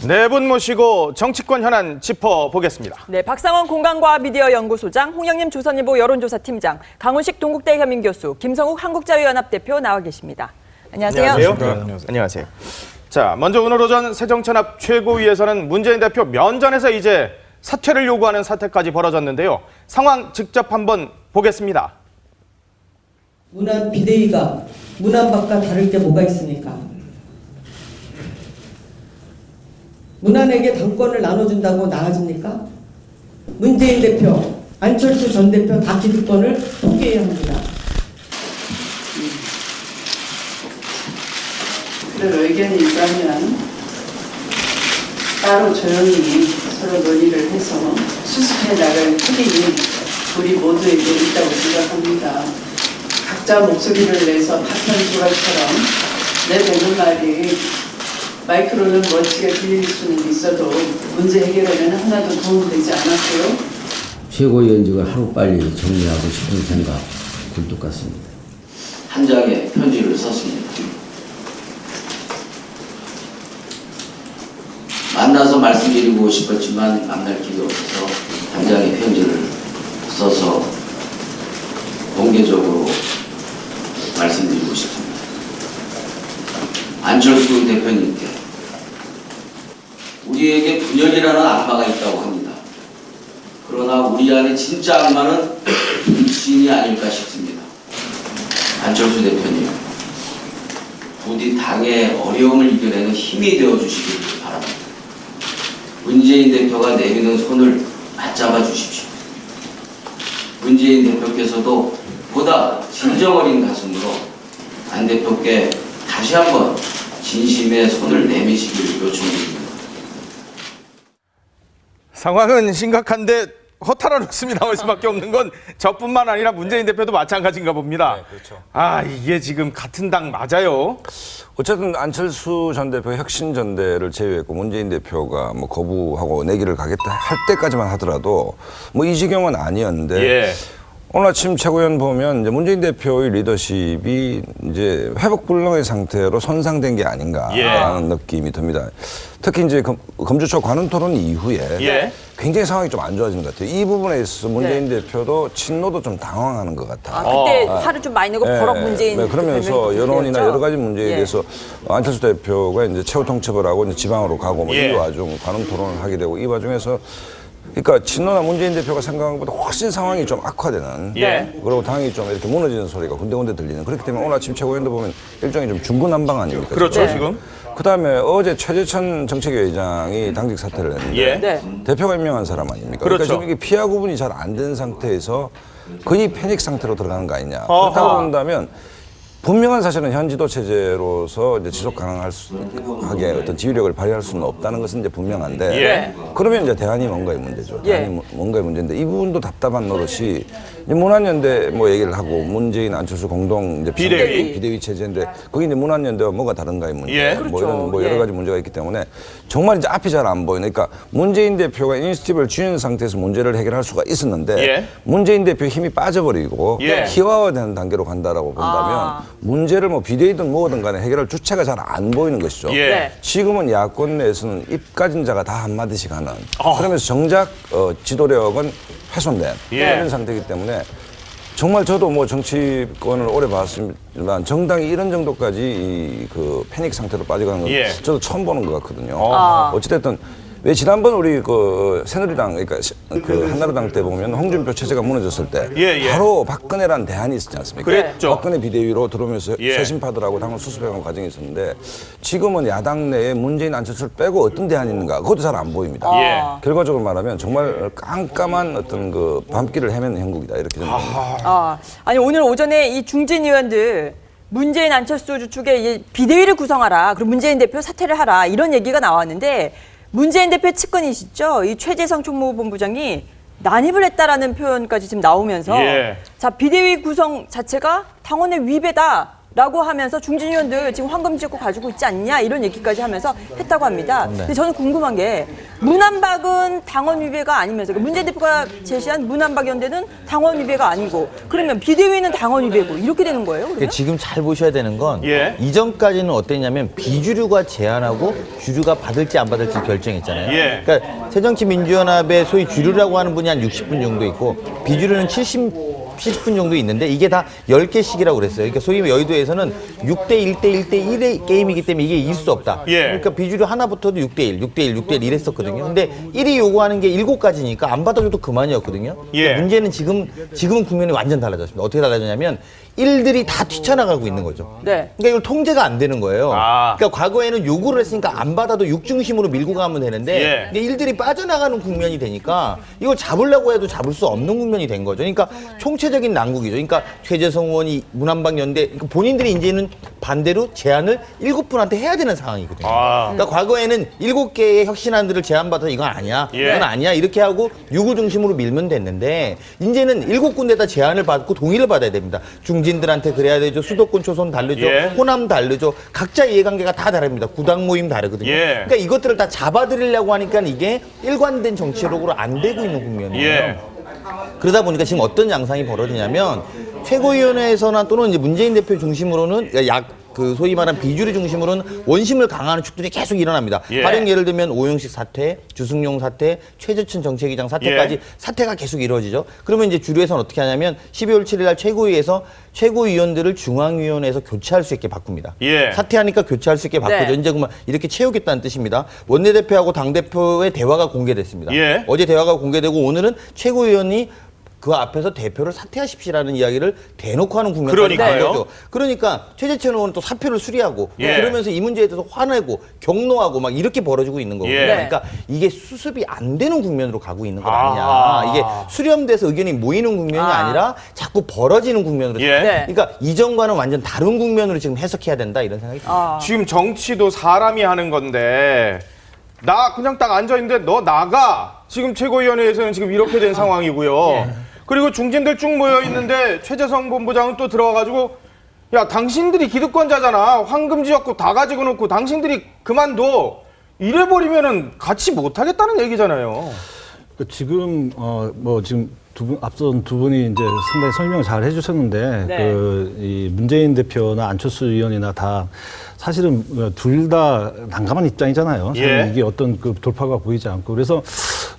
네 분 모시고 정치권 현안 짚어보겠습니다. 네, 박상원 공간과학미디어 연구소장, 홍영림 조선일보 여론조사팀장, 강훈식 동국대 혐인교수, 김성욱 한국자유연합 대표 나와 계십니다. 안녕하세요. 안녕하세요. 안녕하세요. 자, 먼저 오늘 오전 새정치연합 최고위에서는 문재인 대표 면전에서 이제 사퇴를 요구하는 사태까지 벌어졌는데요. 상황 직접 한번 보겠습니다. 문안 비대위가 문안 밖과 다를 게 뭐가 있습니까? 문안에게 당권을 나눠준다고 나아집니까? 문재인 대표, 안철수 전 대표 다 기득권을 포기해야 합니다. 그런 의견이 있다면 따로 조용히 서로 논의를 해서 수습해 나갈 책임이 우리 모두에게 있다고 생각합니다. 각자 목소리를 내서 파편 조각처럼 내뱉는 말이 마이크로는 멋지게 들릴 수는 있어도 문제 해결에는 하나도 도움되지 않았고요. 최고위원직을 하루빨리 정리하고 싶은 생각 굴뚝 같습니다. 한 장의 편지를 썼습니다. 만나서 말씀드리고 싶었지만 만날 길이 없어서 한 장의 편지를 써서 공개적으로 말씀드리고 싶습니다. 안철수 대표님께 우리에게 분열이라는 악마가 있다고 합니다. 그러나 우리 안에 진짜 악마는 신이 아닐까 싶습니다. 안철수 대표님, 부디 당의 어려움을 이겨내는 힘이 되어주시기를 바랍니다. 문재인 대표가 내미는 손을 맞잡아 주십시오. 문재인 대표께서도 보다 진정 어린 가슴으로 안 대표께 다시 한번 진심의 손을 내미시기를 요청드립니다. 상황은 심각한데 허탈한 웃음이 나올 수밖에 없는 건 저뿐만 아니라 문재인 대표도 마찬가지인가 봅니다. 네, 그렇죠. 아, 이게 지금 같은 당 맞아요? 어쨌든 안철수 전 대표 혁신전대를 제외했고 문재인 대표가 뭐 거부하고 내기를 가겠다 할 때까지만 하더라도 뭐 이 지경은 아니었는데 예. 오늘 아침 최고위원 보면 이제 문재인 대표의 리더십이 이제 회복불능의 상태로 손상된 게 아닌가라는 느낌이 듭니다. 특히 이제 검주초 관훈 토론 이후에 굉장히 상황이 좀 안 좋아진 것 같아요. 이 부분에 있어서 문재인 대표도 친노도 좀 당황하는 것 같아요. 그때 화를 좀 많이 내고 버럭 문재인 그러면서 여론이나 대표였죠? 여러 가지 문제에 대해서 안철수 대표가 이제 최후 통첩을 하고 이제 지방으로 가고 뭐 이 와중 관훈 토론을 하게 되고 이 와중에서 그러니까 친노나 문재인 대표가 생각한 것보다 훨씬 상황이 좀 악화되는 그리고 당이 좀 이렇게 무너지는 소리가 군데군데 들리는 그렇기 때문에 오늘 아침 최고위원도 보면 일종의 좀 중구난방 아닙니까? 그렇죠, 지금. 그다음에 어제 최재천 정책위의장이 당직 사퇴를 했는데 대표가 임명한 사람 아닙니까? 그렇죠. 그러니까 지금 이게 피하 구분이 잘 안 된 상태에서 거의 패닉 상태로 들어가는 거 아니냐. 그렇다고 본다면 분명한 사실은 현 지도 체제로서 이제 지속 가능하게 어떤 지휘력을 발휘할 수는 없다는 것은 이제 분명한데 그러면 이제 대안이 뭔가의 문제죠. 대안이 뭔가의 문제인데 이 부분도 답답한 노릇이 이제 문안연대 뭐 얘기를 하고 문재인 안철수 공동 이제 비대위 체제인데 거기 이제 문안연대와 뭐가 다른가의 문제 뭐 이런 뭐 여러 가지 문제가 있기 때문에 정말 이제 앞이 잘 안 보이는 그러니까 문재인 대표가 이니시티브를 쥐는 상태에서 문제를 해결할 수가 있었는데 문재인 대표의 힘이 빠져버리고 희화화되는 단계로 간다라고 본다면 문제를 뭐 비대위든 뭐든 간에 해결할 주체가 잘 안 보이는 것이죠. 지금은 야권 내에서는 입 가진 자가 다 한마디씩 하는 그러면서 정작 지도력은 훼손된 이런 상태이기 때문에 정말 저도 뭐 정치권을 오래 봤지만 정당이 이런 정도까지 그 패닉 상태로 빠져가는 건 저도 처음 보는 것 같거든요. 어찌됐든 왜 지난번 우리 그 새누리당 그러니까 그 한나라당 때 보면 홍준표 체제가 무너졌을 때 바로 박근혜라는 대안이 있었지 않습니까? 그랬죠. 박근혜 비대위로 들어오면서 쇄신파들하고 당을 수습해가는 과정이 있었는데 지금은 야당 내에 문재인 안철수를 빼고 어떤 대안이 있는가 그것도 잘 안 보입니다. 결과적으로 말하면 정말 깜깜한 어떤 그 밤길을 헤매는 형국이다 이렇게 저는 봅니다. 아니 오늘 오전에 이 중진 의원들 문재인 안철수 주축의 비대위를 구성하라 그리고 문재인 대표 사퇴를 하라 이런 얘기가 나왔는데 문재인 대표 측근이시죠. 이 최재성 총무본부장이 난입을 했다라는 표현까지 지금 나오면서 자 비대위 구성 자체가 당원의 위배다 라고 하면서 중진 의원들 지금 황금 지역구 가지고 있지 않냐 이런 얘기까지 하면서 했다고 합니다. 근데 저는 궁금한 게 문안박은 당원 위배가 아니면서 그러니까 문재인 대표가 제시한 문안박 연대는 당원 위배가 아니고 그러면 비대위는 당원 위배고 이렇게 되는 거예요? 그러면? 지금 잘 보셔야 되는 건 예. 이전까지는 어땠냐면 비주류가 제안하고 주류가 받을지 안 받을지 결정했잖아요. 예. 그러니까 새정치민주연합의 소위 주류라고 하는 분이 한 60분 정도 있고 비주류는 70분 정도 있는데 이게 다 10개씩이라고 그랬어요. 그러니까 소위 여의도에서는 6대 1대 1대 1의 게임이기 때문에 이게 이길 수 없다. 예. 그러니까 비주류 하나부터도 6대 1, 6대 1, 6대 1 이랬었거든요. 근데 1이 요구하는 게 7가지니까 안 받아줘도 그만이었거든요. 예. 그러니까 문제는 지금은 국면이 완전 달라졌습니다. 어떻게 달라졌냐면 1들이 다 뛰쳐나가고 있는 거죠. 네. 그러니까 이걸 통제가 안 되는 거예요. 아. 그러니까 과거에는 요구를 했으니까 안 받아도 6 중심으로 밀고 가면 되는데 예. 이게 일들이 빠져나가는 국면이 되니까 이걸 잡으려고 해도 잡을 수 없는 국면이 된 거죠. 그러니까 총체적인 난국이죠. 그러니까 최재성 의원이 문안박 연대 그러니까 본인들이 이제는 반대로 제안을 7분한테 해야 되는 상황이거든요. 아. 그러니까 과거에는 7개의 혁신안들을 제안받아서 이건 아니야. 예. 이건 아니야. 이렇게 하고 6을 중심으로 밀면 됐는데 이제는 7군데다 제안을 받고 동의를 받아야 됩니다. 중진들한테 그래야 되죠. 수도권 초선 다르죠. 예. 호남 다르죠. 각자 이해관계가 다 다릅니다. 구당 모임 다르거든요. 예. 그러니까 이것들을 다 잡아들이려고 하니까 이게 일관된 정치력으로 안 되고 있는 국면이에요. 예. 그러다 보니까 지금 어떤 양상이 벌어지냐면 최고위원회에서나 또는 이제 문재인 대표 중심으로는 그 소위 말하는 비주류 중심으로는 원심을 강화하는 축들이 계속 일어납니다. 예. 가령 예를 들면 오영식 사태, 주승용 사태, 최재천 정책위장 사태까지 예. 사태가 계속 이루어지죠. 그러면 이제 주류에서는 어떻게 하냐면 12월 7일 날 최고위에서 최고위원들을 중앙위원회에서 교체할 수 있게 바꿉니다. 예. 사퇴하니까 교체할 수 있게 바꾸죠. 네. 이제 그만 이렇게 채우겠다는 뜻입니다. 원내대표하고 당대표의 대화가 공개됐습니다. 예. 어제 대화가 공개되고 오늘은 최고위원이 그 앞에서 대표를 사퇴하십시오라는 이야기를 대놓고 하는 국면까지 간 그러니까요. 거죠. 그러니까 최재천 의원은 또 사표를 수리하고 예. 그러면서 이 문제에 대해서 화내고 경로하고 막 이렇게 벌어지고 있는 거거든요. 예. 그러니까 이게 수습이 안 되는 국면으로 가고 있는 것 아니냐. 아하. 이게 수렴돼서 의견이 모이는 국면이 아니라 자꾸 벌어지는 국면으로. 예. 네. 그러니까 이전과는 완전 다른 국면으로 지금 해석해야 된다 이런 생각이 듭니다. 지금 정치도 사람이 하는 건데 나 그냥 딱 앉아있는데 너 나가. 지금 최고위원회에서는 지금 이렇게 된 상황이고요. 그리고 중진들 쭉 모여있는데 최재성 본부장은 또 들어와가지고 야 당신들이 기득권자잖아. 황금지역구 다 가지고 놓고 당신들이 그만둬. 이래버리면은 같이 못하겠다는 얘기잖아요. 지금 지금 앞선 두 분이 이제 상당히 설명 잘 해주셨는데 네. 이 문재인 대표나 안철수 의원이나 다 사실은 둘 다 난감한 입장이잖아요. 예. 이게 어떤 그 돌파가 보이지 않고 그래서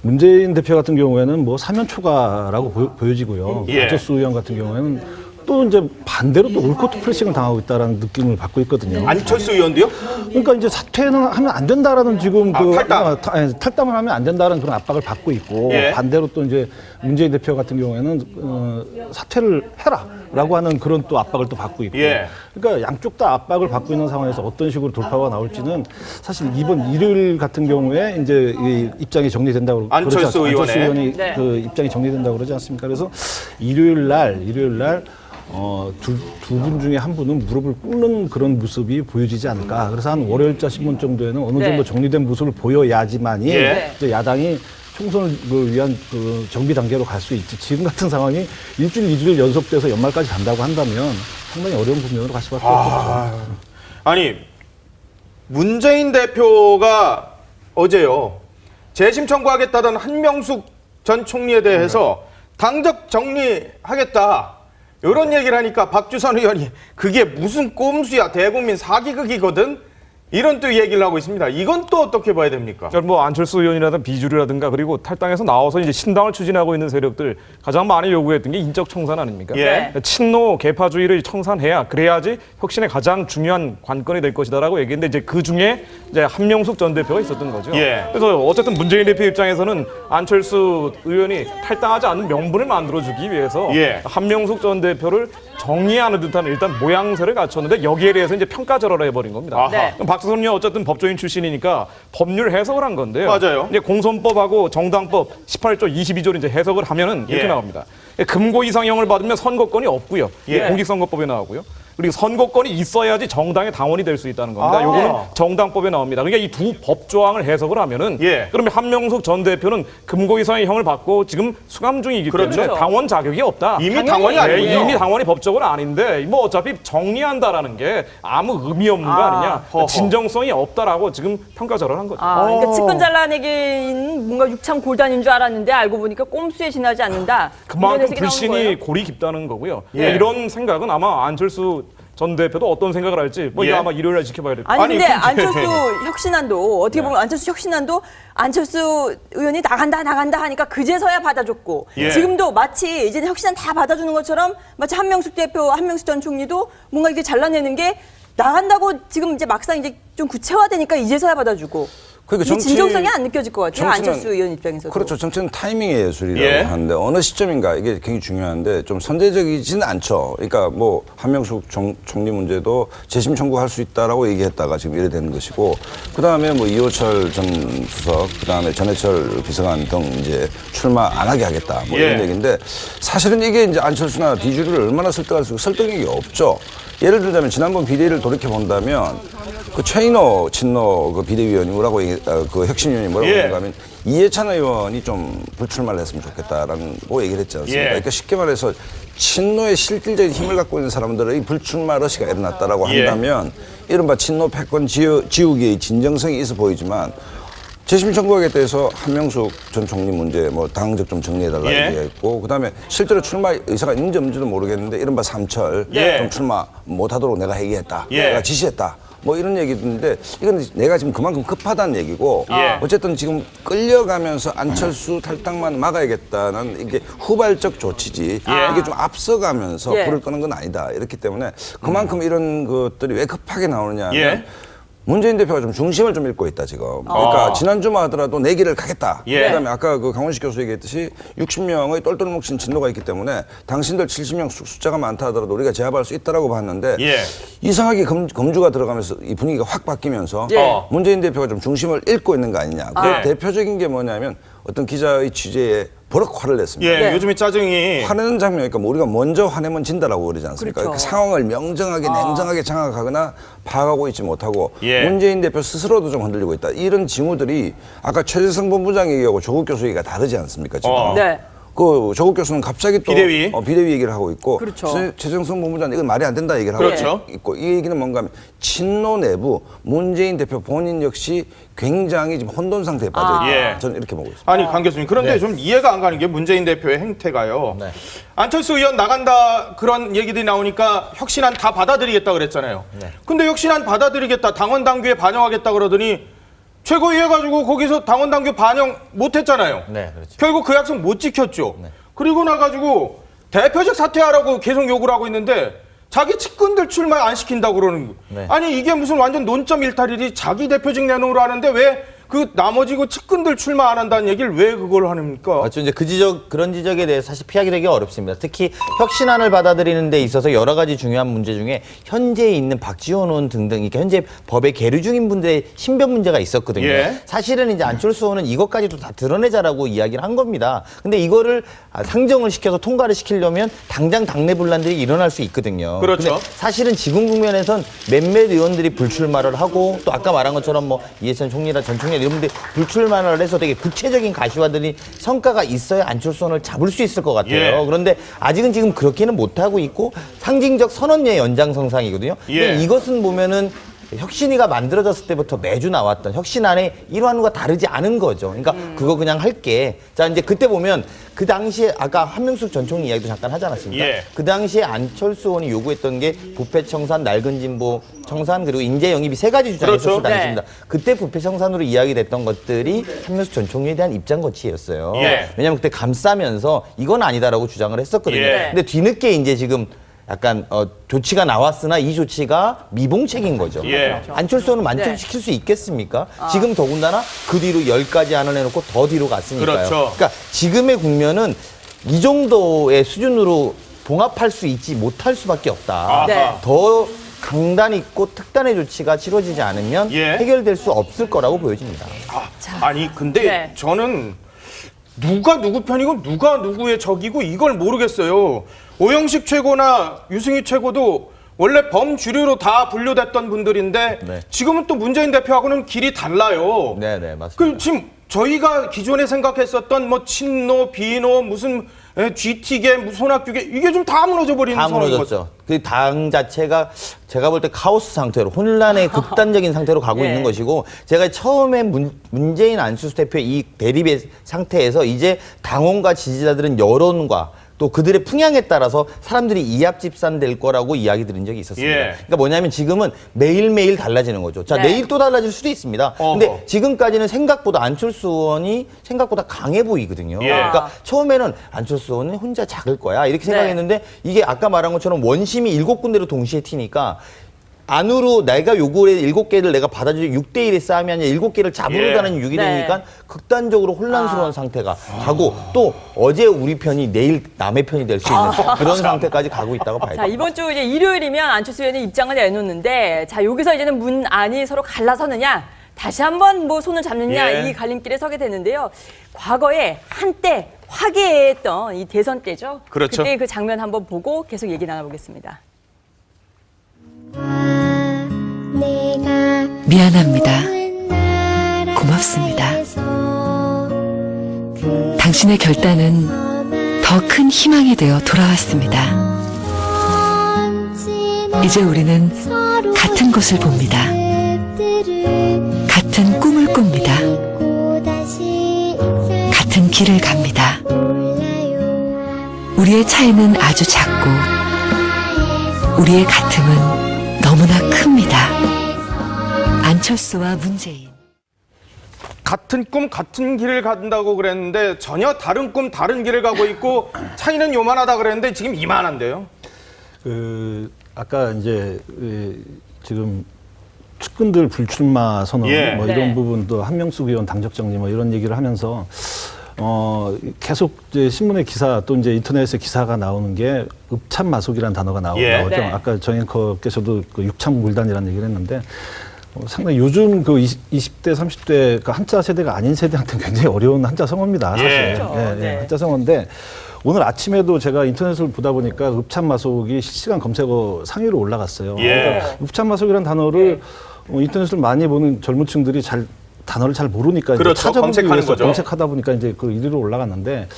문재인 대표 같은 경우에는 뭐 사면 초과라고 보여지고요. 예. 안철수 의원 같은 경우에는 또 이제 반대로 또 올코트 프레싱을 당하고 있다라는 느낌을 받고 있거든요. 안철수 의원도요? 그러니까 이제 사퇴는 하면 안 된다라는 지금 탈당. 탈당을 하면 안 된다는 그런 압박을 받고 있고 예. 반대로 또 이제 문재인 대표 같은 경우에는 사퇴를 해라라고 하는 그런 또 압박을 또 받고 있고 예. 그러니까 양쪽 다 압박을 받고 있는 상황에서 어떤 식으로 돌파가 나올지는 사실 이번 일요일 같은 경우에 이제 이 입장이 정리된다고 안철수 안철수 의원의. 의원이 네. 그 입장이 정리된다고 그러지 않습니까? 그래서 일요일 날 두 분 중에 한 분은 무릎을 꿇는 그런 모습이 보여지지 않을까. 그래서 한 월요일자 신문 정도에는 어느 네. 정도 정리된 모습을 보여야지만이 예. 이제 야당이 총선을 위한 그 정비 단계로 갈 수 있지. 지금 같은 상황이 일주일, 2주일 연속돼서 연말까지 간다고 한다면 상당히 어려운 국면으로 갈 수밖에 없겠죠. 아니 문재인 대표가 어제요 재심 청구하겠다던 한명숙 전 총리에 대해서 당적 정리하겠다 이런 얘기를 하니까 박주선 의원이 그게 무슨 꼼수야 대국민 사기극이거든 이런 또 얘기를 하고 있습니다. 이건 또 어떻게 봐야 됩니까? 그러니까 뭐 안철수 의원이라든가 비주류라든가 그리고 탈당해서 나와서 이제 신당을 추진하고 있는 세력들 가장 많이 요구했던 게 인적 청산 아닙니까? 예. 그러니까 친노 개파주의를 청산해야 그래야지 혁신의 가장 중요한 관건이 될 것이다라고 얘기했는데 이제 그 중에 이제 한명숙 전 대표가 있었던 거죠. 예. 그래서 어쨌든 문재인 대표 입장에서는 안철수 의원이 탈당하지 않는 명분을 만들어주기 위해서 예. 한명숙 전 대표를 정리하는 듯한 일단 모양새를 갖췄는데 여기에 대해서 이제 평가절하를 해버린 겁니다. 아하. 네. 그럼 박수선 의원 어쨌든 법조인 출신이니까 법률 해석을 한 건데요. 맞아요. 이제 공선법하고 정당법 18조 22조를 이제 해석을 하면은 이렇게 예. 나옵니다. 금고 이상형을 받으면 선거권이 없고요. 예. 공직선거법에 나오고요. 그리고 선거권이 있어야지 정당의 당원이 될 수 있다는 겁니다. 아. 요거는 정당법에 나옵니다. 그러니까 이 두 법 조항을 해석을 하면은 예. 그러면 한명숙 전 대표는 금고 이상의 형을 받고 지금 수감 중이기 그렇죠. 때문에 당원 자격이 없다. 이미 당원이 아니군요. 이미 당원이 법적으로 아닌데 뭐 어차피 정리한다라는 게 아무 의미 없는 거 아니냐. 허허. 진정성이 없다라고 지금 평가절하를 한 거죠. 그러니까 측근 잘라내기인 뭔가 육창 골단인 줄 알았는데 알고 보니까 꼼수에 지나지 않는다. 이런 그만큼 해석이 나오는 불신이 거예요? 골이 깊다는 거고요. 예. 이런 생각은 아마 안철수 전 대표도 어떤 생각을 할지 뭐 이거 예. 아마 일요일에 지켜봐야 될 것 아니 같아요. 근데 근데- 안철수 혁신안도 어떻게 보면 안철수 혁신안도 안철수 의원이 나간다 하니까 그제서야 받아줬고 예. 지금도 마치 이제 혁신안 다 받아주는 것처럼 마치 한명숙 대표, 한명숙 전 총리도 뭔가 이렇게 잘라내는 게 나간다고 지금 이제 막상 이제 좀 구체화되니까 이제서야 받아주고 그러니까 이게 진정성이 안 느껴질 것 같아요. 안철수 의원 입장에서도. 그렇죠. 정치는 타이밍의 예술이라고 예. 하는데 어느 시점인가 이게 굉장히 중요한데 좀 선제적이지는 않죠. 그러니까 뭐 한명숙 총리 문제도 재심 청구할 수 있다라고 얘기했다가 지금 이래 되는 것이고 그다음에 뭐 이호철 전 수석 그다음에 전해철 비서관 등 이제 출마 안 하게 하겠다 뭐 이런 예. 얘기인데 사실은 이게 이제 안철수나 비주류를 얼마나 설득할 수 있고 설득력이 없죠. 예를 들자면 지난번 비대위를 돌이켜 본다면 그 최인호 친노 그 비대위원이 뭐라고 그 혁신위원이 뭐라고 예. 얘기가 하면 이해찬 의원이 좀 불출마를 했으면 좋겠다라는 거 얘기를 했지 않습니까? 예. 그러니까 쉽게 말해서 친노의 실질적인 힘을 갖고 있는 사람들의 불출마 러시가 일어났다라고 예. 한다면 이른바 친노 패권 지우기의 진정성이 있어 보이지만 재심 청구하겠다 해서 한명숙 전 총리 문제 뭐 당적 좀 정리해달라 예. 얘기했고 그다음에 실제로 출마 의사가 있는지 없는지도 모르겠는데 이른바 삼철 예. 좀 출마 못하도록 내가 얘기했다. 예. 내가 지시했다. 뭐 이런 얘기인데 이건 내가 지금 그만큼 급하다는 얘기고 예. 어쨌든 지금 끌려가면서 안철수 탈당만 막아야겠다는 이게 후발적 조치지 이게 좀 앞서가면서 예. 불을 끄는 건 아니다. 이렇기 때문에 그만큼 이런 것들이 왜 급하게 나오느냐 하면 예. 문재인 대표가 좀 중심을 좀 잃고 있다 지금. 그러니까 지난주만 하더라도 내 길을 가겠다. 예. 그다음에 아까 그 강원식 교수 얘기했듯이 60명의 똘똘 뭉친 진노가 있기 때문에 당신들 70명 숫자가 많다 하더라도 우리가 제압할 수 있다라고 봤는데 예. 이상하게 검주가 들어가면서 이 분위기가 확 바뀌면서 예. 문재인 대표가 좀 중심을 잃고 있는 거 아니냐. 그 아. 대표적인 게 뭐냐면 어떤 기자의 취재에 버럭 화를 냈습니다. 예, 네. 요즘에 짜증이 화내는 장면이니까 뭐 우리가 먼저 화내면 진다라고 그러지 않습니까? 그렇죠. 그 상황을 명정하게 냉정하게 장악하거나 파악하고 있지 못하고 예. 문재인 대표 스스로도 좀 흔들리고 있다. 이런 징후들이 아까 최재성 본부장 얘기하고 조국 교수 얘기가 다르지 않습니까? 지금. 네. 그 조국 교수는 갑자기 또 비대위. 비대위 얘기를 하고 있고 그렇죠. 최재성 본부장 이건 말이 안 된다 얘기를 하고 그렇죠. 있고 이 얘기는 뭔가 하면 친노 내부 문재인 대표 본인 역시 굉장히 지금 혼돈 상태에 빠져 있다. 예. 저는 이렇게 보고 있습니다. 아니 강 교수님 그런데 좀 이해가 안 가는 게 문재인 대표의 행태가요. 네. 안철수 의원 나간다 그런 얘기들이 나오니까 혁신안 다 받아들이겠다 그랬잖아요. 근데 혁신안 받아들이겠다 당원 당규에 반영하겠다 그러더니 최고위해 가지고 거기서 당원 당규 반영 못 했잖아요. 네, 그렇죠. 결국 그 약속 못 지켰죠. 그리고 나가지고 대표직 사퇴하라고 계속 욕을 하고 있는데 자기 측근들 출마 안 시킨다고 그러는 거. 네. 아니 이게 무슨 완전 논점 일탈이지 자기 대표직 내놓으라 하는데 왜 그 나머지 그 측근들 출마 안 한다는 얘기를 왜 그걸 합니까? 맞죠. 이제 그런 지적에 대해서 사실 피하기 되게 어렵습니다. 특히 혁신안을 받아들이는 데 있어서 여러 가지 중요한 문제 중에 현재 있는 박지원 의원 등등, 그러니까 현재 법에 계류 중인 분들의 신변 문제가 있었거든요. 예. 사실은 이제 안철수 의원은 이것까지도 다 드러내자라고 이야기를 한 겁니다. 근데 이거를 상정을 시켜서 통과를 시키려면 당장 당내 분란들이 일어날 수 있거든요. 그렇죠. 근데 사실은 지금 국면에선 몇몇 의원들이 불출마를 하고 또 아까 말한 것처럼 뭐 이해찬 총리나 전 총리 이런 분들이 불출마를 해서 되게 구체적인 가시화들이 성과가 있어야 안철수 의원을 잡을 수 있을 것 같아요. 예. 그런데 아직은 지금 그렇게는 못하고 있고 상징적 선언의 연장선상이거든요. 예. 근데 이것은 보면은 혁신위가 만들어졌을 때부터 매주 나왔던 혁신안의 일환과 다르지 않은 거죠. 그러니까 그거 그냥 할게. 자, 이제 그때 보면 그 당시에 아까 한명숙 전 총리 이야기도 잠깐 하지 않았습니까? 예. 그 당시에 안철수 의원이 요구했던 게 부패 청산, 낡은 진보 청산 그리고 인재 영입이 세 가지 주장이었을 그렇죠. 당시입니다. 그때 부패 청산으로 이야기됐던 것들이 한명숙 전 총리에 대한 입장 거치였어요. 예. 왜냐하면 그때 감싸면서 이건 아니다라고 주장을 했었거든요. 예. 근데 뒤늦게 이제 지금 약간 조치가 나왔으나 이 조치가 미봉책인 거죠. 예. 안철수는 만족시킬 수 있겠습니까? 지금 더군다나 그 뒤로 10가지 안을 해놓고 더 뒤로 갔으니까요. 그렇죠. 그러니까 지금의 국면은 이 정도의 수준으로 봉합할 수 있지 못할 수밖에 없다. 네. 더 강단 있고 특단의 조치가 치러지지 않으면 예. 해결될 수 없을 거라고 보여집니다. 아니 근데 네. 저는 누가 누구 편이고 누가 누구의 적이고 이걸 모르겠어요. 오영식 최고나 유승희 최고도 원래 범주류로 다 분류됐던 분들인데 네. 지금은 또 문재인 대표하고는 길이 달라요. 네네 맞습니다. 그 지금 저희가 기존에 생각했었던 뭐 친노, 비노, 무슨 GT계, 무슨 손학규계 이게 좀 다 무너져 버리는 다 상황인 무너졌죠. 거죠. 그 당 자체가 제가 볼 때 카오스 상태로 혼란의 극단적인 상태로 가고 네. 있는 것이고 제가 처음에 문재인 안철수 대표의 이 대립의 상태에서 이제 당원과 지지자들은 여론과 또 그들의 풍향에 따라서 사람들이 이합집산될 거라고 이야기 드린 적이 있었습니다. 예. 그러니까 뭐냐면 지금은 매일매일 달라지는 거죠. 자, 네. 내일 또 달라질 수도 있습니다. 근데 지금까지는 생각보다 안철수 의원이 생각보다 강해 보이거든요. 예. 그러니까 처음에는 안철수 의원은 혼자 작을 거야 이렇게 생각했는데 이게 아까 말한 것처럼 원심이 7군데로 동시에 튀니까 안으로 내가 요구의 7개를 내가 받아주지 6대1의 싸움이 아니라 7개를 잡으러 예. 가는 6이 네. 되니까 극단적으로 혼란스러운 상태가 가고 또 어제 우리 편이 내일 남의 편이 될 수 있는 그런 상태까지 가고 있다고 봐야 자, 됩니다. 이번 주 이제 일요일이면 안철수 의원이 입장을 내놓는데, 자, 여기서 이제는 문안이 서로 갈라서느냐, 다시 한번 뭐 손을 잡느냐, 예. 이 갈림길에 서게 되는데요. 과거에 한때 화기애애했던 이 대선 때죠. 그렇죠. 그때 그 장면 한번 보고 계속 얘기 나눠보겠습니다. 미안합니다. 고맙습니다. 당신의 결단은 더 큰 희망이 되어 돌아왔습니다. 이제 우리는 같은 곳을 봅니다. 같은 꿈을 꿉니다. 같은 길을 갑니다. 우리의 차이는 아주 작고 우리의 같음은 너무나 큽니다. 안철수와 문재인. 같은 꿈, 같은 길을 간다고 그랬는데 전혀 다른 꿈, 다른 길을 가고 있고 차이는 요만하다 그랬는데 지금 이만한데요. 아까 이제 지금 측근들 불출마 선언 예. 뭐 네. 이런 부분도 한명숙 의원 당적 정리 뭐 이런 얘기를 하면서 계속 이제 신문의 기사 또 이제 인터넷에 기사가 나오는 게 읍참마속이라는 단어가 나오죠. 예. 네. 아까 정 앵커께서도 그 육창물단이라는 얘기를 했는데 상당히 요즘 그 20대, 30대 그러니까 한자 세대가 아닌 세대한테는 굉장히 어려운 한자 성어입니다. 사실. 예. 그렇죠. 네. 한자 성어인데 오늘 아침에도 제가 인터넷을 보다 보니까 읍참마속이 실시간 검색어 상위로 올라갔어요. 예. 그러니까 읍참마속이라는 단어를 인터넷을 많이 보는 젊은 층들이 단어를 잘 모르니까 그렇죠. 이제 찾아보기 검색하는 위해서 거죠. 검색하다 보니까 이제 그 1위로 올라갔는데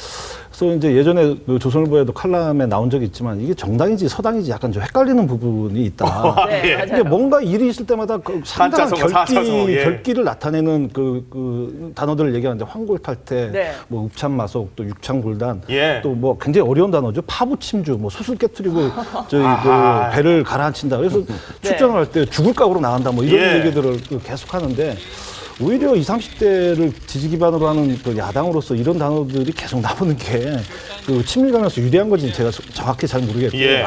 그래서 이제 예전에 그 조선일보에도 칼럼에 나온 적이 있지만 이게 정당인지 서당인지 약간 좀 헷갈리는 부분이 있다. 네, 맞아요. 이게 뭔가 일이 있을 때마다 그 상당한 한자성어, 사자성어, 예. 결기를 나타내는 그 단어들을 얘기하는데 황골탈태, 네. 뭐 읍참마속, 또 육창불단, 예. 또 뭐 굉장히 어려운 단어죠. 파부침주, 뭐 수술 깨뜨리고 저희 아하. 그 배를 가라앉힌다. 그래서 출전을 할 때 죽을 각오로 나간다. 뭐 이런 예. 얘기들을 계속 하는데 오히려 20, 30대를 지지 기반으로 하는 그 야당으로서 이런 단어들이 계속 나오는 게 그 친밀감에서 유리한 건지 제가 정확히 잘 모르겠고 예.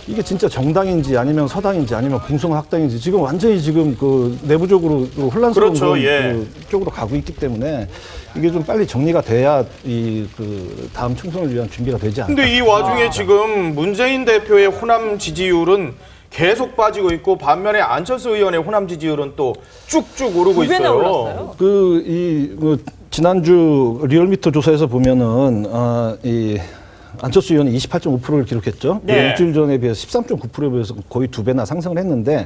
이게 진짜 정당인지 아니면 서당인지 아니면 공성학당인지 지금 완전히 지금 그 내부적으로 그 혼란스러운 그렇죠. 그런 예. 그 쪽으로 가고 있기 때문에 이게 좀 빨리 정리가 돼야 이 그 다음 총선을 위한 준비가 되지 않을까. 근데 이 와중에 지금 문재인 대표의 호남 지지율은 계속 빠지고 있고 반면에 안철수 의원의 호남 지지율은 또 쭉쭉 오르고 2배나 있어요. 올랐어요. 지난주 리얼미터 조사에서 보면은 이 안철수 의원이 28.5%를 기록했죠. 네. 일주일 전에 비해서 13.9%에 비해서 거의 2배나 상승을 했는데,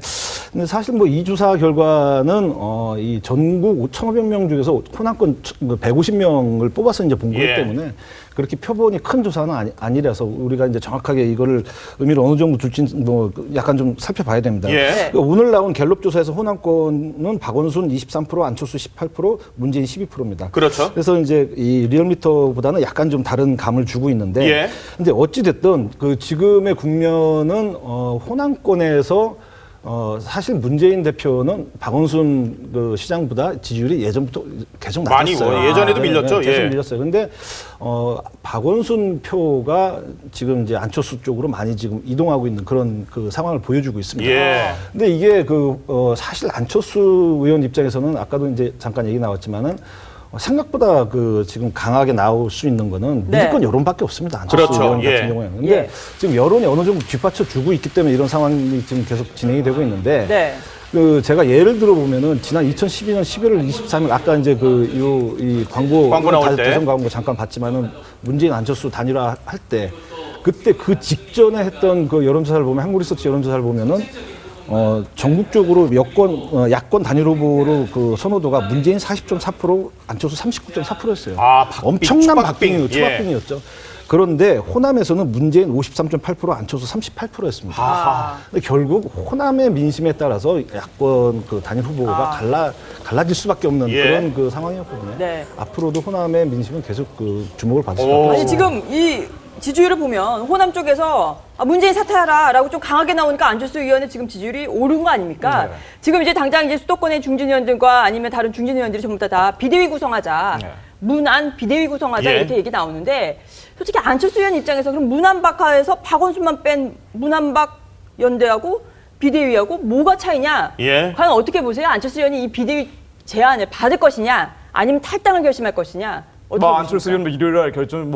근데 사실 뭐 이 조사 결과는 이 전국 5,500명 중에서 호남권 150명을 뽑아서 이제 본 거기 예. 때문에 그렇게 표본이 큰 조사는 아니라서 우리가 이제 정확하게 이거를 의미를 어느 정도 둘지 뭐 약간 좀 살펴봐야 됩니다. 예. 그러니까 오늘 나온 갤럽 조사에서 호남권은 박원순 23%, 안철수 18%, 문재인 12%입니다. 그렇죠. 그래서 이제 이 리얼미터보다는 약간 좀 다른 감을 주고 있는데, 예. 근데 어찌 됐든 그 지금의 국면은 호남권에서 사실 문재인 대표는 박원순 그 시장보다 지지율이 예전부터 계속 많이 낮았어요. 예전에도 밀렸죠. 계속 예. 밀렸어요. 근데 박원순 표가 지금 이제 안철수 쪽으로 많이 지금 이동하고 있는 그런 그 상황을 보여주고 있습니다. 예. 근데 이게 사실 안철수 의원 입장에서는 아까도 이제 잠깐 얘기 나왔지만은 생각보다 그 지금 강하게 나올 수 있는 거는 네. 무조건 여론밖에 없습니다. 안철수 그렇죠. 의원 같은 예. 경우에는. 근데 예. 지금 여론이 어느 정도 뒷받쳐 주고 있기 때문에 이런 상황이 지금 계속 진행이 되고 있는데 네. 그 제가 예를 들어 보면은 지난 2012년 11월 23일 아까 이제 이 광고 나올 때. 대선 광고 잠깐 봤지만은 문재인 안철수 단일화 할 때 그때 그 직전에 했던 그 여론조사를 보면 한국리서치 여론조사를 보면은 전국적으로 야권 단일 후보로 그 선호도가 문재인 40.4%, 안철수 39.4%였어요. 엄청난 박빙이고 초박빙이었죠. 그런데 호남에서는 문재인 53.8%, 안철수 38%였습니다. 근데 결국 호남의 민심에 따라서 야권 그 단일 후보가 갈라질 수밖에 없는 그런 그 상황이었거든요. 네. 앞으로도 호남의 민심은 계속 그 주목을 받을 수밖에 없습니다. 아니 지금 이 지지율을 보면 호남 쪽에서 문재인 사퇴하라라고 좀 강하게 나오니까 안철수 의원의 지금 지지율이 오른 거 아닙니까? 지금 이제 당장 이제 수도권의 중진 의원들과 아니면 다른 중진 의원들이 전부 다 비대위 구성하자, 문안 비대위 구성하자 이렇게 얘기 나오는데 솔직히 안철수 의원 입장에서 그럼 문안박하에서 박원순만 뺀 문안박 연대하고 비대위하고 뭐가 차이냐? 과연 어떻게 보세요? 안철수 의원이 이 비대위 제안을 받을 것이냐, 아니면 탈당을 결심할 것이냐? 안철수 의원 일요일날 결정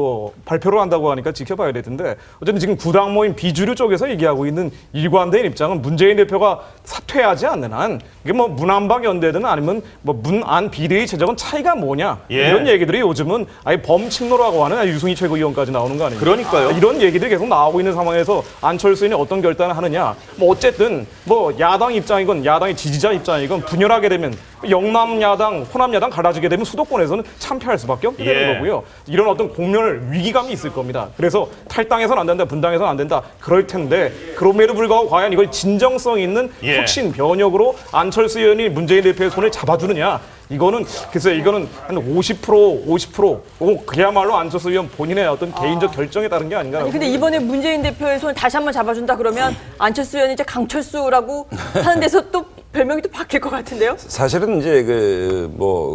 발표를 한다고 하니까 지켜봐야 될 텐데 어쨌든 지금 구당 모임 비주류 쪽에서 얘기하고 있는 일관된 입장은 문재인 대표가 사퇴하지 않는 한 이게 문안박 연대든 아니면 문안 비대위 체제건 차이가 뭐냐 이런 얘기들이 요즘은 아예 범칙로라고 하는 유승희 최고위원까지 나오는 거 아닙니까? 그러니까요. 이런 얘기들이 계속 나오고 있는 상황에서 안철수 의원이 어떤 결단을 하느냐 어쨌든 야당 입장이건 야당의 지지자 입장이건 분열하게 되면 영남 야당, 호남 야당 갈라지게 되면 수도권에서는 참패할 수밖에 없게 되는 거고요. 이런 어떤 공멸 위기감이 있을 겁니다. 그래서 탈당해서는 안 된다, 분당해서는 안 된다 그럴 텐데 그럼에도 불구하고 과연 이걸 진정성 있는 혁신 변혁으로 안철수 의원이 문재인 대표의 손을 잡아주느냐? 이거는 글쎄 이거는 한 50% 그야말로 안철수 의원 본인의 어떤 개인적 결정에 따른 게 아닌가. 근데 이번에 문재인 대표의 손을 다시 한번 잡아준다 그러면 안철수 의원이 이제 강철수라고 하는 데서 또 별명이 또 바뀔 것 같은데요? 사실은 이제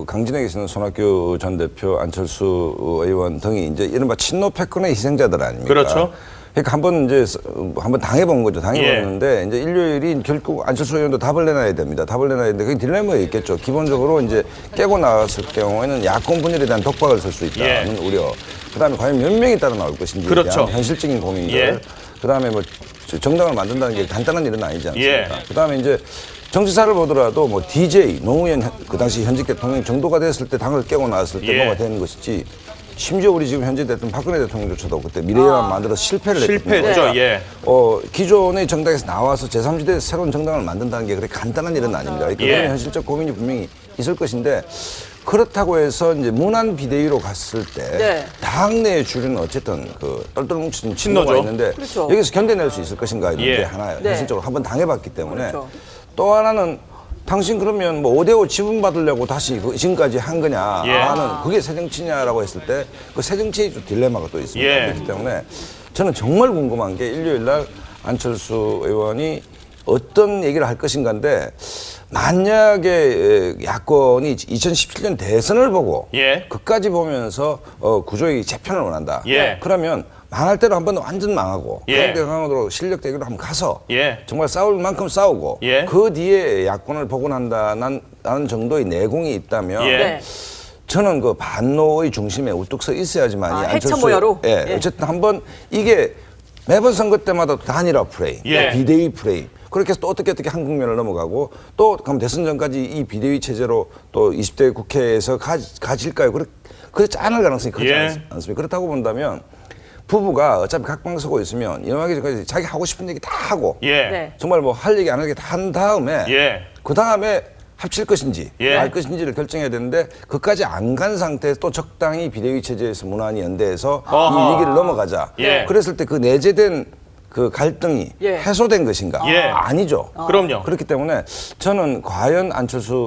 강진에 계시는 손학규 전 대표, 안철수 의원 등이 이제 이른바 친노 패권의 희생자들 아닙니까? 그렇죠. 그러니까 한번 당해본 거죠. 당해봤는데 이제 일요일이 결국 안철수 의원도 답을 내놔야 됩니다. 답을 내놔야 되는데 그게 딜레마가 있겠죠. 기본적으로 이제 깨고 나왔을 경우에는 야권 분열에 대한 독박을 설 수 있다는 우려. 그다음에 과연 몇 명이 따라 나올 것인지에 대한 현실적인 고민들. 그다음에 정당을 만든다는 게 간단한 일은 아니지 않습니까? 그다음에 이제 정치사를 보더라도 DJ, 노무현 그 당시 현직 대통령 정도가 됐을 때 당을 깨고 나왔을 때 뭐가 되는 것이지. 심지어 우리 지금 현재 대통령 박근혜 대통령조차도 그때 미래만 만들어서 실패를 했거든요. 기존의 정당에서 나와서 제3지대 새로운 정당을 만든다는 게 그렇게 간단한 일은 아닙니다. 그런 현실적 고민이 분명히 있을 것인데 그렇다고 해서 이제 문안 비대위로 갔을 때 당내의 주류는 어쨌든 그 똘똘 뭉친 친노가 있는데 여기서 견뎌낼 수 있을 것인가 이런 게 하나 현실적으로 한번 당해봤기 때문에 또 하나는 당신 그러면 5대5 지분 받으려고 다시 지금까지 한 거냐 하는 그게 새정치냐라고 했을 때 그 새정치의 딜레마가 또 있습니다. 그렇기 때문에 저는 정말 궁금한 게 일요일 날 안철수 의원이 어떤 얘기를 할 것인가인데 만약에 야권이 2017년 대선을 보고 그까지 보면서 구조의 재편을 원한다. 그러면 망할 대로 한번 완전 망하고 강대 강으로 실력 대결로 한번 가서 정말 싸울 만큼 싸우고 그 뒤에 야권을 복원한다는 정도의 내공이 있다면 저는 그 반노의 중심에 우뚝 서 있어야지만이 안철수 어쨌든 한번 이게 매번 선거 때마다 단일화 프레임, 비대위 프레임 그렇게 해서 또 어떻게 한 국면을 넘어가고 또 그럼 대선 전까지 이 비대위 체제로 또 20대 국회에서 가질까요? 그렇지 않을 가능성이 크지 않습니까? 그렇다고 본다면 부부가 어차피 각방 서고 있으면 이놈하기 전까지 자기 하고 싶은 얘기 다 하고 정말 할 얘기 안 할 얘기 다 한 다음에 그 다음에 합칠 것인지 말 것인지를 결정해야 되는데 그까지 안 간 상태에서 또 적당히 비대위 체제에서 문안이 연대해서 이 위기를 넘어가자. 그랬을 때 그 내재된 그 갈등이 해소된 것인가? 아니죠. 그럼요. 그렇기 때문에 저는 과연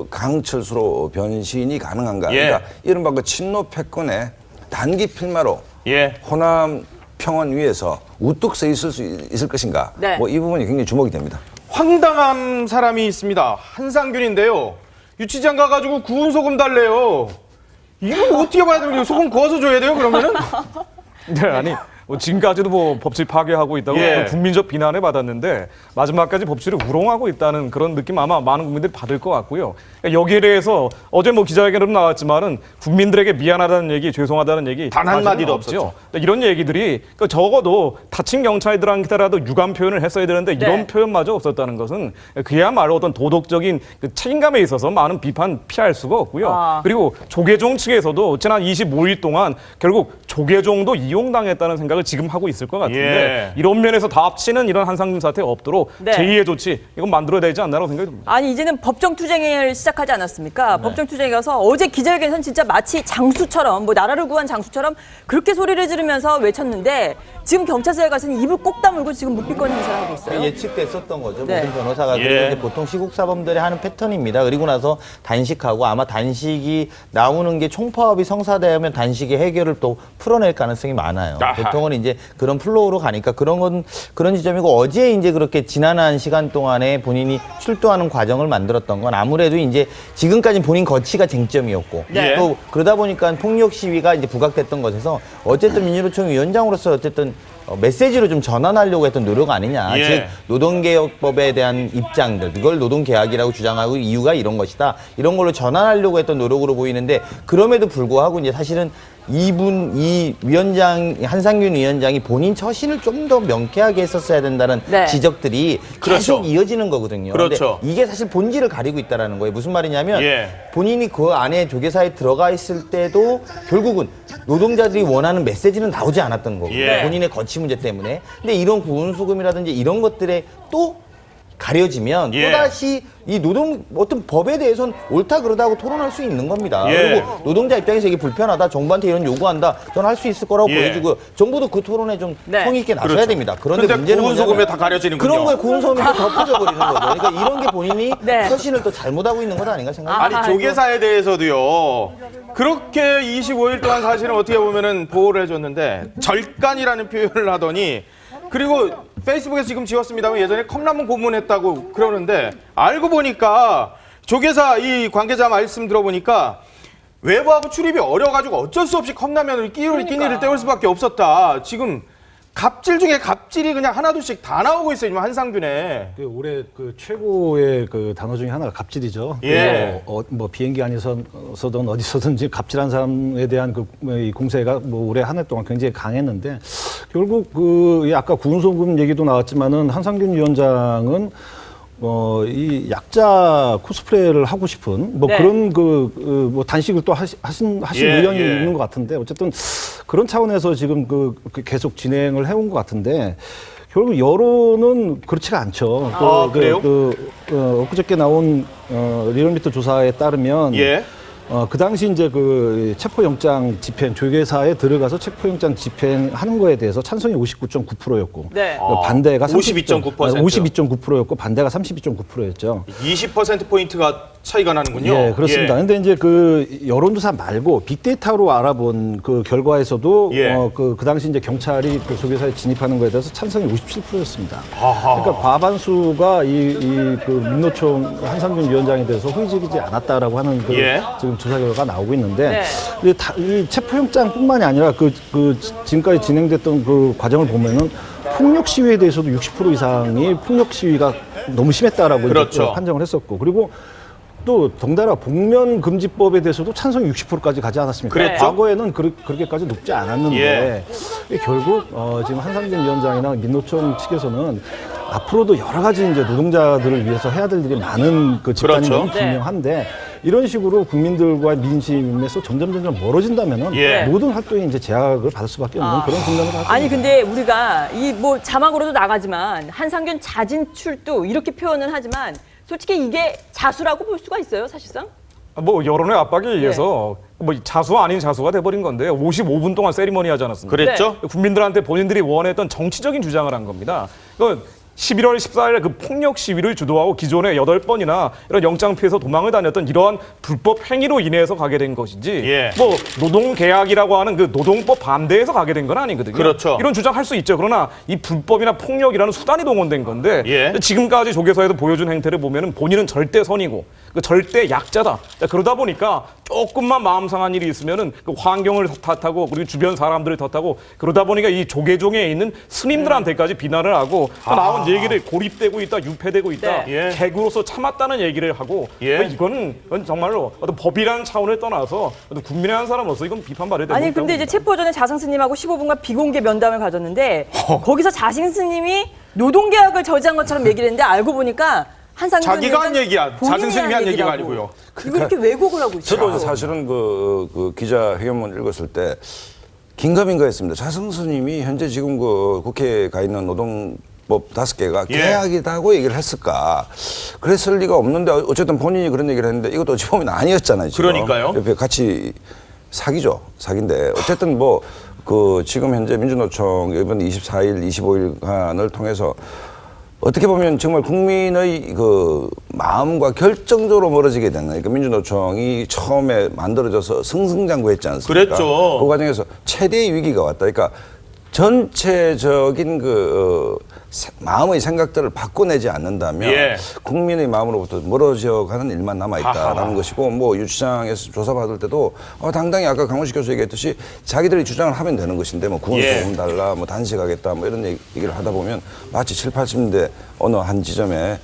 강철수로 변신이 가능한가? 그러니까 이른바 그 친노 패권의 단기 필마로 호남 평원 위에서 우뚝 서 있을 수 있을 것인가? 이 부분이 굉장히 주목이 됩니다. 황당한 사람이 있습니다. 한상균인데요. 유치장 가가지고 구운 소금 달래요. 이거 어떻게 봐야 돼요? 소금 구워서 줘야 돼요? 그러면은? 아니 지금까지도 법칙 파괴하고 있다고 국민적 비난을 받았는데 마지막까지 법칙을 우롱하고 있다는 그런 느낌 아마 많은 국민들이 받을 것 같고요. 그러니까 여기에 대해서 어제 기자회견으로 나왔지만은 국민들에게 미안하다는 얘기, 죄송하다는 얘기 단 한마디도 없었죠. 이런 얘기들이 적어도 다친 경찰들한테라도 유감 표현을 했어야 되는데 이런 표현마저 없었다는 것은 그야말로 어떤 도덕적인 그 책임감에 있어서 많은 비판 피할 수가 없고요. 그리고 조계종 측에서도 지난 25일 동안 결국 조계종도 이용당했다는 생각을 짐작을 지금 하고 있을 것 같은데 예. 이런 면에서 다합치는 이런 한상균 사태가 없도록 네. 제2의 조치 이건 만들어야 되지 않나라고 생각이 듭니다. 아니 이제는 법정투쟁을 시작하지 않았습니까? 법정투쟁에 가서 어제 기자회견에서는 진짜 마치 장수처럼 뭐 나라를 구한 장수처럼 그렇게 소리를 지르면서 외쳤는데 지금 경찰서에 가서는 입을 꼭 다물고 지금 묵비권 행사를 하고 있어요. 예측됐었던 거죠. 네. 모든 변호사가. 예. 그리고 이제 보통 시국사범들이 하는 패턴입니다. 그리고 나서 단식하고 아마 단식이 나오는 게 총파업이 성사되면 단식의 해결을 또 풀어낼 가능성이 많아요. 아하. 보통은 이제 그런 플로우로 가니까 그런 지점이고 어제 이제 그렇게 지난한 시간 동안에 본인이 출두하는 과정을 만들었던 건 아무래도 이제 지금까지 본인 거치가 쟁점이었고 네. 또 그러다 보니까 폭력 시위가 이제 부각됐던 것에서 어쨌든 민주노총 위원장으로서 어쨌든 메시지로 좀 전환하려고 했던 노력 아니냐. 예. 즉 노동개혁법에 대한 입장들, 이걸 노동계약이라고 주장하고 이유가 이런 것이다. 이런 걸로 전환하려고 했던 노력으로 보이는데 그럼에도 불구하고 이제 사실은 이 위원장, 한상균 위원장이 본인 처신을 좀 더 명쾌하게 했었어야 된다는 네. 지적들이 그렇죠. 계속 이어지는 거거든요. 그렇죠. 근데 이게 사실 본질을 가리고 있다는 거예요. 무슨 말이냐면 예. 본인이 그 안에 조계사에 들어가 있을 때도 결국은 노동자들이 원하는 메시지는 나오지 않았던 거고 예. 본인의 거치 문제 때문에. 근데 이런 구은수금이라든지 이런 것들에 또 가려지면 예. 또다시 이 어떤 법에 대해서는 옳다 그러다고 토론할 수 있는 겁니다. 예. 그리고 노동자 입장에서 이게 불편하다, 정부한테 이런 요구한다, 저는 할 수 있을 거라고 예. 보여주고 정부도 그 토론에 좀 네. 성의 있게 나서야 그렇죠. 됩니다. 그런데 근데 문제는 구은소금에 뭐냐면 다 가려지는군요. 그런 거에 구은소금이 또 덮어져 버리는 거죠. 그러니까 이런 게 본인이 네. 처신을 또 잘못하고 있는 것 아닌가 생각합니다. 아니 조계사에 대해서도요. 그렇게 25일 동안 사실은 어떻게 보면은 보호를 해줬는데 절간이라는 표현을 하더니 그리고 페이스북에서 지금 지웠습니다만 예전에 컵라면 고문했다고 그러는데 알고 보니까 조계사 이 관계자 말씀 들어보니까 외부하고 출입이 어려가지고 어쩔 수 없이 컵라면을 끼니를 때울 수밖에 없었다. 지금 갑질 중에 갑질이 그냥 하나둘씩 다 나오고 있어요. 지금 한상균에. 그 올해 그 최고의 그 단어 중에 하나가 갑질이죠. 예. 뭐 비행기 안에서든 어디서든지 갑질한 사람에 대한 이 공세가 뭐 올해 한 해 동안 굉장히 강했는데 결국 그 아까 구은소금 얘기도 나왔지만은 한상균 위원장은 이 약자 코스프레를 하고 싶은 뭐 네. 그런 뭐 단식을 또 하신 예, 의견이 예. 있는 것 같은데 어쨌든 그런 차원에서 지금 그 계속 진행을 해온 것 같은데 결국 여론은 그렇지가 않죠. 그래요? 엊그저께 나온 리얼미터 조사에 따르면 예. 그 당시 이제 그 체포영장 집행 조계사에 들어가서 체포영장 집행하는 거에 대해서 찬성이 59.9%였고 네. 반대가 52.9%. 52.9%였고 반대가 32.9%였죠. 20%포인트가 차이가 나는군요. 예, 그렇습니다. 예. 근데 이제 그 여론조사 말고 빅데이터로 알아본 그 결과에서도 예. 그 당시 이제 경찰이 그 조계사에 진입하는 거에 대해서 찬성이 57%였습니다. 아하. 그러니까 과반수가 그 민노총 한상균 위원장에 대해서 호의적이지 않았다라고 하는 그 예. 지금 조사 결과가 나오고 있는데 네. 이 체포영장뿐만이 아니라 그 지금까지 진행됐던 그 과정을 보면은 폭력 시위에 대해서도 60% 이상이 폭력 시위가 너무 심했다라고 그렇죠. 이제 판정을 했었고 그리고 또 덩달아 복면금지법에 대해서도 찬성이 60%까지 가지 않았습니까? 그랬죠. 과거에는 그렇게까지 높지 않았는데 결국 지금 한상균 위원장이나 민노총 측에서는 앞으로도 여러 가지 이제 노동자들을 위해서 해야 될 일이 많은 그 집단이 그렇죠. 너무 분명한데 이런 식으로 국민들과 민심에서 점점 멀어진다면은 예. 모든 활동이 이제 제약을 받을 수밖에 없는 그런 국면을 갖고 아니 있습니다. 근데 우리가 이 뭐 자막으로도 나가지만 한상균 자진 출두 이렇게 표현은 하지만 솔직히 이게 자수라고 볼 수가 있어요, 사실상? 뭐 여론의 압박에 의해서 뭐 자수 아닌 자수가 돼버린 건데 55분 동안 세리머니 하지 않았습니까? 그랬죠? 국민들한테 본인들이 원했던 정치적인 주장을 한 겁니다. 11월 14일 그 폭력 시위를 주도하고 기존에 8번이나 이런 영장 피해서 도망을 다녔던 이러한 불법 행위로 인해서 가게 된 것이지 예. 뭐 노동계약이라고 하는 그 노동법 반대에서 가게 된 건 아니거든요. 그렇죠. 이런 주장할 수 있죠. 그러나 이 불법이나 폭력이라는 수단이 동원된 건데 예. 지금까지 조계사에서 보여준 행태를 보면은 본인은 절대 선이고 그 절대 약자다. 그러다 보니까 조금만 마음 상한 일이 있으면은 그 환경을 탓하고 그리고 주변 사람들을 탓하고 그러다 보니까 이 조계종에 있는 스님들한테까지 비난을 하고 또 나온 얘기를 고립되고 있다, 유폐되고 있다, 네. 예. 개구로서 참았다는 얘기를 하고 예. 이건 정말로 어떤 법이라는 차원을 떠나서 어떤 국민의 한 사람으로서 이건 비판받아야 되는 아니 근데 이제 체포 전에 자상 스님하고 15분간 비공개 면담을 가졌는데 거기서 자신 스님이 노동계약을 저지한 것처럼 얘기를 했는데 알고 보니까 한상균 자기가 한 위원장 얘기야. 본인이 자신 스님이 한 얘기가 얘기라고. 아니고요. 이거 이렇게 왜곡을 하고 있어요. 저도 사실은 그 기자회견문 읽었을 때 긴가민가했습니다. 차승수님이 현재 지금 그 국회에 가 있는 노동법 5개가 예. 계약이다고 얘기를 했을까? 그랬을 리가 없는데 어쨌든 본인이 그런 얘기를 했는데 이것도 어찌 보면 아니었잖아요. 지금. 그러니까요. 옆에 같이 사기죠. 사기인데 어쨌든 뭐 그 지금 현재 민주노총 이번 24일, 25일간을 통해서 어떻게 보면 정말 국민의 그 마음과 결정적으로 멀어지게 되는, 그러니까 민주노총이 처음에 만들어져서 승승장구했지 않습니까? 그랬죠. 그 과정에서 최대의 위기가 왔다. 그러니까 전체적인 그 마음의 생각들을 바꿔내지 않는다면 예. 국민의 마음으로부터 멀어져가는 일만 남아있다라는 하하. 것이고, 뭐 유치장에서 조사받을 때도 당당히 아까 강훈식 교수 얘기했듯이 자기들이 주장을 하면 되는 것인데 뭐 구원 예. 소금 달라, 뭐 단식하겠다, 뭐 이런 얘기를 하다 보면 마치 7, 80년대 어느 한 지점에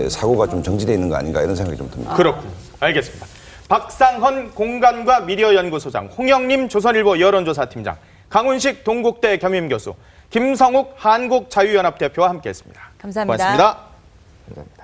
사고가 좀 정지되어 있는 거 아닌가 이런 생각이 좀 듭니다. 그렇군요. 알겠습니다. 박상헌 공간과 미디어연구소장, 홍영림 조선일보 여론조사팀장, 강훈식 동국대 겸임교수, 김성욱 한국자유연합 대표와 함께했습니다. 감사합니다. 고맙습니다. 감사합니다.